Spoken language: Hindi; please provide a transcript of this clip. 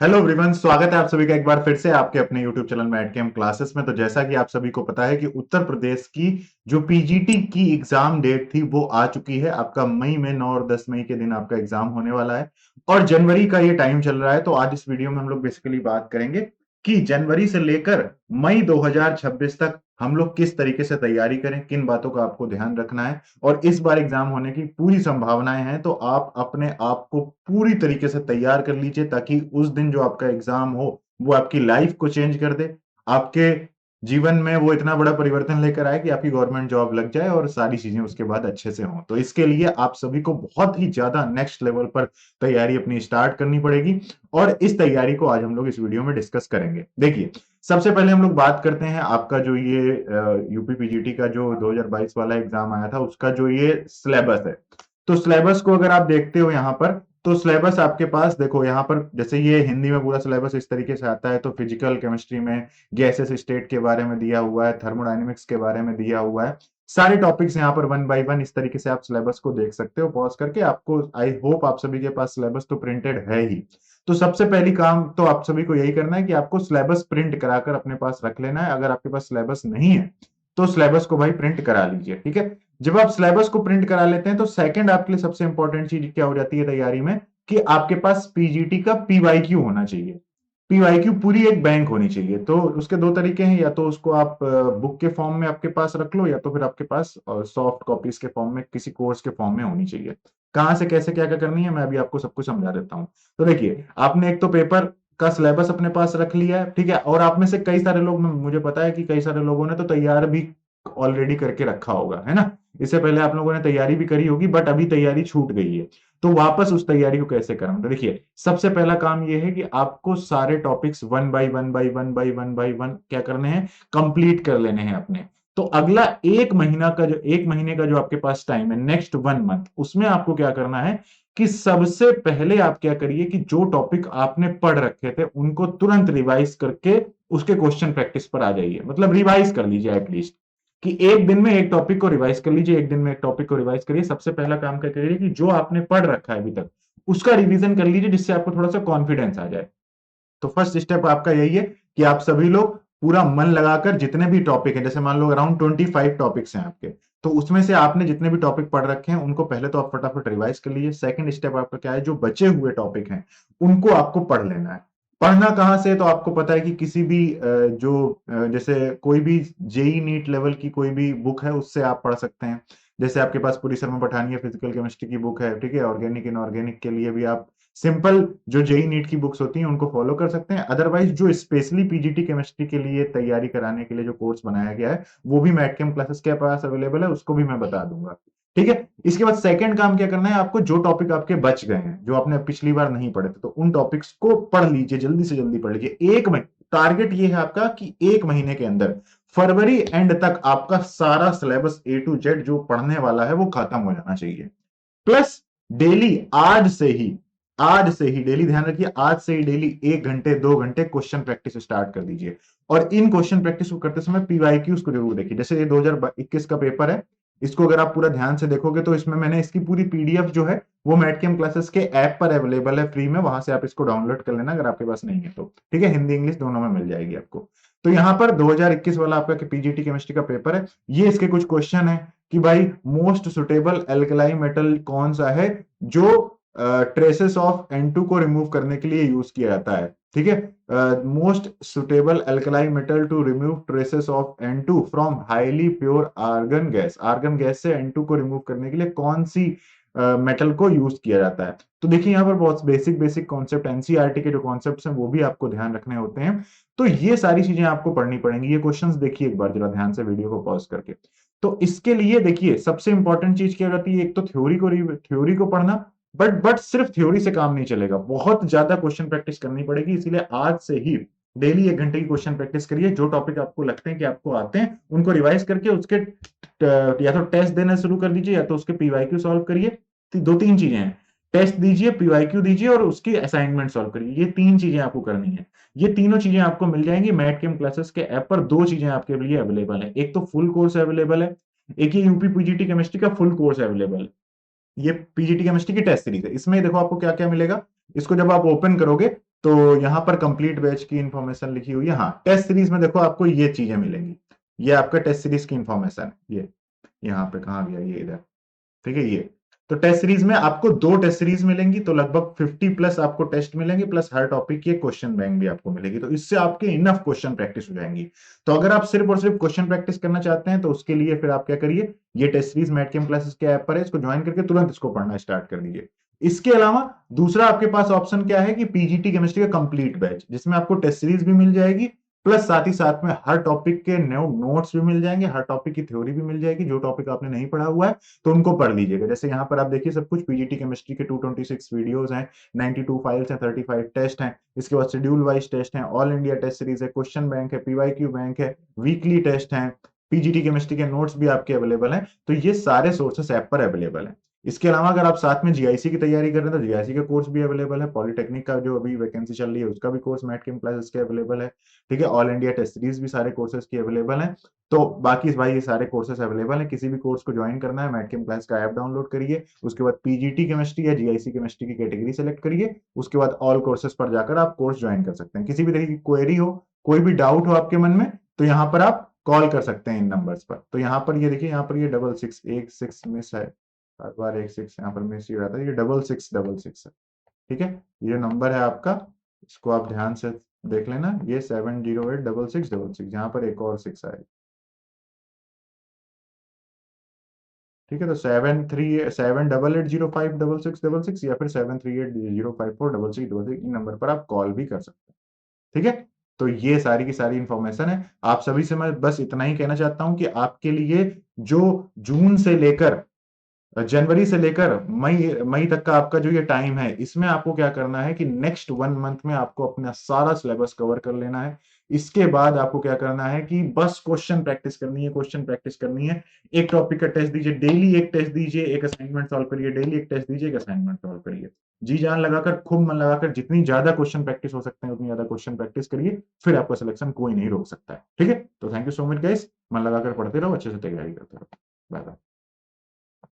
हेलो एवरीवन, स्वागत है आप सभी का एक बार फिर से आपके अपने YouTube channel mat camp classes में। तो जैसा कि आप सभी को पता है कि उत्तर प्रदेश की जो पीजीटी की एग्जाम डेट थी वो आ चुकी है। आपका मई में 9 और 10 मई के दिन आपका एग्जाम होने वाला है और जनवरी का ये टाइम चल रहा है। तो आज इस वीडियो में हम लोग बेसिकली बात करेंगे कि जनवरी से लेकर मई 2026 तक हम लोग किस तरीके से तैयारी करें, किन बातों का आपको ध्यान रखना है। और इस बार एग्जाम होने की पूरी संभावनाएं हैं, तो आप अपने आप को पूरी तरीके से तैयार कर लीजिए ताकि उस दिन जो आपका एग्जाम हो वो आपकी लाइफ को चेंज कर दे, आपके जीवन में वो इतना बड़ा परिवर्तन लेकर आए कि आपकी गवर्नमेंट जॉब लग जाए और सारी चीजें उसके बाद अच्छे से हों। तो इसके लिए आप सभी को बहुत ही ज्यादा नेक्स्ट लेवल पर तैयारी अपनी स्टार्ट करनी पड़ेगी और इस तैयारी को आज हम लोग इस वीडियो में डिस्कस करेंगे। देखिए, सबसे पहले हम लोग बात करते हैं आपका जो ये यूपी पीजीटी का जो 2022 वाला एग्जाम आया था उसका जो ये सिलेबस है। तो सिलेबस को अगर आप देखते हो यहाँ पर, तो सिलेबस आपके पास देखो यहाँ पर, जैसे ये हिंदी में पूरा सिलेबस इस तरीके से आता है। तो फिजिकल केमिस्ट्री में गैसेस स्टेट के बारे में दिया हुआ है, थर्मोडायनेमिक्स के बारे में दिया हुआ है, सारे टॉपिक्स यहाँ पर वन बाय वन इस तरीके से आप सिलेबस को देख सकते हो पॉज करके। आपको आई होप आप सभी के पास सिलेबस तो प्रिंटेड है ही। तो सबसे पहली काम तो आप सभी को यही करना है कि आपको सिलेबस प्रिंट कराकर अपने पास रख लेना है। अगर आपके पास सिलेबस नहीं है तो सिलेबस को भाई प्रिंट करा लीजिए, ठीक है। जब आप सिलेबस को प्रिंट करा लेते हैं तो सेकंड आपके लिए सबसे इंपॉर्टेंट चीज क्या हो जाती है तैयारी में, कि आपके पास पीजीटी का पीवाईक्यू होना चाहिए। पीवाईक्यू पूरी एक बैंक होनी चाहिए। तो उसके दो तरीके हैं, या तो उसको आप बुक के फॉर्म में आपके पास रख लो, या तो फिर आपके पास सॉफ्ट कॉपीज के फॉर्म में किसी कोर्स के फॉर्म में होनी चाहिए। कहां से कैसे क्या क्या करनी है मैं अभी आपको सब कुछ समझा देता हूँ। तो देखिए, आपने एक तो पेपर का सिलेबस अपने पास रख लिया है, ठीक है। और आप में से कई सारे लोग, मुझे पता है कि कई सारे लोगों ने तो तैयार भी ऑलरेडी करके रखा होगा, है ना। इससे पहले आप लोगों ने तैयारी भी करी होगी, बट अभी तैयारी छूट गई है। तो वापस उस तैयारी को कैसे करना, तो देखिए, सबसे पहला काम यह है कि आपको सारे टॉपिक्स वन बाई वन क्या करने हैं, कंप्लीट कर लेने हैं अपने। तो अगला एक महीने का जो आपके पास टाइम है, नेक्स्ट 1 मंथ, उसमें आपको क्या करना है कि सबसे पहले आप क्या करिए कि जो टॉपिक आपने पढ़ रखे थे उनको तुरंत रिवाइज करके उसके क्वेश्चन प्रैक्टिस पर आ जाइए। मतलब रिवाइज कर लीजिए एटलीस्ट, कि एक दिन में एक टॉपिक को रिवाइज कर लीजिए, एक दिन में एक टॉपिक को रिवाइज करिए। सबसे पहला काम क्या करिए कि जो आपने पढ़ रखा है अभी तक उसका रिवीजन कर लीजिए, जिससे आपको थोड़ा सा कॉन्फिडेंस आ जाए। तो फर्स्ट स्टेप आपका यही है कि आप सभी लोग पूरा मन लगाकर जितने भी टॉपिक हैं, जैसे मान लो अराउंड 25 टॉपिक्स हैं आपके, तो उसमें से आपने जितने भी टॉपिक पढ़ रखे हैं उनको पहले तो आप फटाफट रिवाइज कर लीजिए। सेकंड स्टेप आपका क्या है, जो बचे हुए टॉपिक हैं उनको आपको पढ़ लेना है। पढ़ना कहाँ से, तो आपको पता है कि किसी भी जैसे कोई भी जेई नीट लेवल की कोई भी बुक है उससे आप पढ़ सकते हैं। जैसे आपके पास पूरी शर्मा पठानिया फिजिकल केमिस्ट्री की बुक है, ठीक है। ऑर्गेनिक इनऑर्गेनिक के लिए भी आप सिंपल जो जेई नीट की बुक्स होती हैं उनको फॉलो कर सकते हैं। अदरवाइज जो स्पेशली पीजीटी केमिस्ट्री के लिए तैयारी कराने के लिए जो कोर्स बनाया गया है वो भी मैटकेम क्लासेस के पास अवेलेबल है, उसको भी मैं बता दूंगा, ठीक है। इसके बाद सेकंड काम क्या करना है, आपको जो टॉपिक आपके बच गए हैं, जो आपने पिछली बार नहीं पढ़े थे, तो उन टॉपिक्स को पढ़ लीजिए, जल्दी से जल्दी पढ़ लीजिए। एक महीने टारगेट ये है आपका कि एक महीने के अंदर फरवरी एंड तक आपका सारा सिलेबस A to Z जो पढ़ने वाला है वो खत्म हो जाना चाहिए। प्लस डेली, आज से ही डेली, ध्यान रखिए, आज से ही डेली 1 घंटे 2 घंटे क्वेश्चन प्रैक्टिस स्टार्ट कर दीजिए। और इन क्वेश्चन प्रैक्टिस को करते समय पीवाईक्यूज को जरूर देखिए। जैसे ये 2021 का पेपर है, इसको अगर आप पूरा ध्यान से देखोगे तो इसमें मैंने इसकी पूरी पीडीएफ जो है वो मैटकेम क्लासेस के ऐप पर अवेलेबल है फ्री में, वहां से आप इसको डाउनलोड कर लेना अगर आपके पास नहीं है तो, ठीक है। हिंदी इंग्लिश दोनों में मिल जाएगी आपको। तो यहाँ पर 2021 वाला आपका पीजीटी केमिस्ट्री का पेपर है, ये इसके कुछ क्वेश्चन है कि भाई मोस्ट सुटेबल एल्कलाई मेटल कौन सा है जो ट्रेसेस ऑफ N2 को रिमूव करने के लिए यूज किया जाता है, ठीक है। Most suitable alkali metal to remove traces of N2 from highly pure argon gas, argon gas से N2 को रिमूव करने के लिए कौन सी मेटल को यूज किया जाता है। तो देखिए यहाँ पर बहुत बेसिक बेसिक कॉन्सेप्ट, एनसीईआरटी के जो कॉन्सेप्ट्स हैं वो भी आपको ध्यान रखने होते हैं। तो ये सारी चीजें आपको पढ़नी पड़ेंगी। ये क्वेश्चंस देखिए एक बार जरा ध्यान से वीडियो को पॉज करके। तो इसके लिए देखिए सबसे इंपॉर्टेंट चीज क्या रहती है, एक तो थ्योरी को पढ़ना, बट सिर्फ थ्योरी से काम नहीं चलेगा, बहुत ज्यादा क्वेश्चन प्रैक्टिस करनी पड़ेगी। इसीलिए आज से ही डेली 1 घंटे की क्वेश्चन प्रैक्टिस करिए। जो टॉपिक आपको लगते हैं कि आपको आते हैं उनको रिवाइज करके उसके या तो टेस्ट देना शुरू कर दीजिए या तो उसके पीवाईक्यू सॉल्व करिए। दो तीन चीजें हैं, टेस्ट दीजिए, पीवाईक्यू दीजिए और उसकी असाइनमेंट सॉल्व करिए। ये 3 चीजें आपको करनी है। ये तीनों चीजें आपको मिल जाएंगी मैटकेम क्लासेस के ऐप पर। 2 चीजें आपके लिए अवेलेबल है, एक तो फुल कोर्स अवेलेबल है, एक ये यूपी पीजीटी केमिस्ट्री का फुल कोर्स अवेलेबल है। ये पीजीटी केमिस्ट्री की टेस्ट सीरीज है। इसमें देखो आपको क्या क्या मिलेगा, इसको जब आप ओपन करोगे तो यहाँ पर कंप्लीट बैच की इंफॉर्मेशन लिखी हुई है। हाँ, टेस्ट सीरीज में देखो आपको ये चीजें मिलेंगी, ये आपका टेस्ट सीरीज की इंफॉर्मेशन, ये यहाँ पे कहाँ गया, ये इधर, ठीक है ये। तो टेस्ट सीरीज में आपको 2 टेस्ट सीरीज मिलेंगी, तो लगभग 50 प्लस आपको टेस्ट मिलेंगे, प्लस हर टॉपिक की क्वेश्चन बैंक भी आपको मिलेगी, तो इससे आपके इनफ क्वेश्चन प्रैक्टिस हो जाएंगी। तो अगर आप सिर्फ और सिर्फ क्वेश्चन प्रैक्टिस करना चाहते हैं तो उसके लिए फिर आप क्या करिए, ये test series mat cam classes के ऐप पर है, इसको ज्वाइन करके तुरंत इसको पढ़ना स्टार्ट कर दीजिए। इसके अलावा दूसरा आपके पास ऑप्शन क्या है कि पीजीटी केमिस्ट्री का कंप्लीट बैच, जिसमें आपको टेस्ट सीरीज भी मिल जाएगी, प्लस साथ ही साथ में हर टॉपिक के नोट्स भी मिल जाएंगे, हर टॉपिक की थ्योरी भी मिल जाएगी, जो टॉपिक आपने नहीं पढ़ा हुआ है तो उनको पढ़ लीजिएगा। जैसे यहाँ पर आप देखिए सब कुछ पीजीटी केमिस्ट्री के 226 वीडियोस हैं, 92 फाइल्स हैं, 35 टेस्ट हैं, इसके बाद शेड्यूल वाइज टेस्ट हैं, ऑल इंडिया टेस्ट सीरीज है, क्वेश्चन बैंक है, पीवाईक्यू बैंक है, वीकली टेस्ट हैं, पीजीटी केमिस्ट्री के नोट्स भी आपके अवेलेबल हैं। तो ये सारे सोर्सेस ऐप पर अवेलेबल हैं। इसके अलावा अगर आप साथ में जीआईसी की तैयारी कर रहे हैं तो जीआईसी का कोर्स भी अवेलेबल है, पॉलिटेक्निक का जो अभी वैकेंसी चल रही है उसका भी कोर्स मैट कैम क्लासेस के अवेलेबल है, ठीक है। ऑल इंडिया टेस्ट सीरीज भी सारे कोर्सेज की अवेलेबल है। तो बाकी भाई ये सारे कोर्सेज अवेलेबल हैं, किसी भी कोर्स को ज्वाइन करना है मैट कैम क्लास का ऐप डाउनलोड करिए, उसके बाद पीजीटी केमिस्ट्री या जीआईसी केमिस्ट्री की कैटेगरी सेलेक्ट करिए, उसके बाद ऑल कोर्सेज पर जाकर आप कोर्स ज्वाइन कर सकते हैं। किसी भी तरह की क्वेरी हो, कोई भी डाउट हो आपके मन में, तो यहाँ पर आप कॉल कर सकते हैं इन नंबर्स पर। तो यहाँ पर ये देखिए, यहाँ पर ये 66 एक 6 मिस है, हर बार एक 6 यहाँ पर मिस ही रहता है, ये 6666 है, ठीक है। ये नंबर है आपका, इसको आप ध्यान से देख लेना, ये 7086666, यहाँ पर एक और 6 आएगा, ठीक है। तो 7378056666 या फिर 7380546666, इन नंबर पर आप कॉल भी कर सकते हैं, ठीक है। तो ये सारी की सारी इंफॉर्मेशन है। आप सभी से मैं बस इतना ही कहना चाहता हूं कि आपके लिए जो जून से लेकर जनवरी से लेकर मई मई तक का आपका जो ये टाइम है, इसमें आपको क्या करना है कि नेक्स्ट 1 मंथ में आपको अपना सारा सिलेबस कवर कर लेना है। इसके बाद आपको क्या करना है कि बस क्वेश्चन प्रैक्टिस करनी है, क्वेश्चन प्रैक्टिस करनी है। एक टॉपिक का टेस्ट दीजिए, डेली एक टेस्ट दीजिए, एक असाइनमेंट सॉल्व करिए, डेली एक टेस्ट दीजिए, एक असाइनमेंट सॉल्व करिए। जी जान लगाकर, खूब मन लगाकर, जितनी ज्यादा क्वेश्चन प्रैक्टिस हो सकते हैं उतनी ज्यादा क्वेश्चन प्रैक्टिस करिए, फिर आपका सिलेक्शन कोई नहीं रोक सकता है, ठीक है। तो thank you so much guys, मन लगाकर पढ़ते रहो, अच्छे से तैयारी करते रहो। Bye bye.